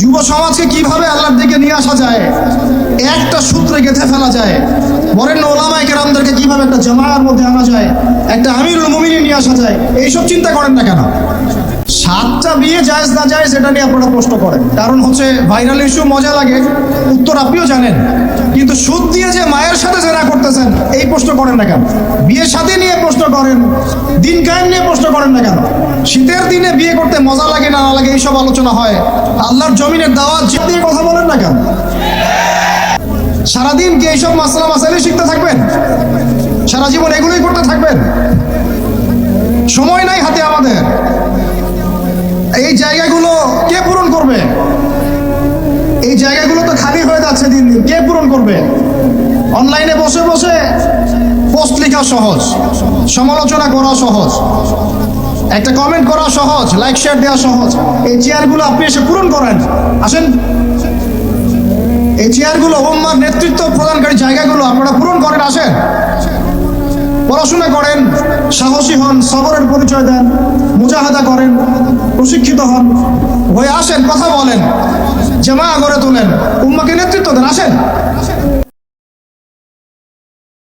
যুব সমাজকে কিভাবে আল্লাহর দিকে নিয়ে আসা যায়, একটা সূত্রে গেঁথে ফেলা যায়, বরেণ্য ওলামায়ে কেরামদেরকে কিভাবে একটা জামায়ার মধ্যে আনা যায়, একটা আমিরুল মুমিনিন নিয়ে আসা যায়, এইসব চিন্তা করেন না কেন? 7টা বিয়ে জায়েজ না জায়েজ এটা নিয়ে আপনারা প্রশ্ন করেন, কারণ হচ্ছে ভাইরাল ইস্যু, মজা লাগে, উত্তর আপনিও জানেন। কিন্তু সুদ দিয়ে যে মায়ের সাথে জেনা করতেছেন এই প্রশ্ন করেন না কেন? বিয়ে শাদী নিয়ে প্রশ্ন করেন, দিন কায়েম নিয়ে প্রশ্ন করেন না কেন? শীতের দিনে বিয়ে করতে মজা লাগে না লাগে এইসব আলোচনা হয়, আল্লাহর জমিনের দাওয়াত দিয়ে কথা বলেন না কেন? সারাদিন কি এইসব মাসলা মাসাইলে শিখতে থাকবেন? সারা জীবন এগুলোই করতে থাকবেন? সময় নাই হাতে আমাদের। এই জায়গাগুলো কে পূরণ করবে? এই জায়গাগুলো তো খালি হয়ে যাচ্ছে দিন দিন, কে পূরণ করবে? অনলাইনে বসে বসে পোস্ট লেখা সহজ, সমালোচনা করা সহজ, একটা কমেন্ট করা সহজ, লাইক শেয়ার দেওয়া সহজ। এই চেয়ারগুলো আপনি এসে পূরণ করেন, আসেন। এই চেয়ারগুলো উম্মার নেতৃত্ব প্রদানকারী জায়গাগুলো আপনারা পূরণ করেন, আসেন। পড়াশোনা করেন, সাহসী হন, সবরের পরিচয় দেন, মুজাহাদা করেন, প্রশিক্ষিত হন, হয়ে আসেন, কথা বলেন, জামা গড়ে তোলেন, উম্মাকে নেতৃত্ব দেন, আসেন।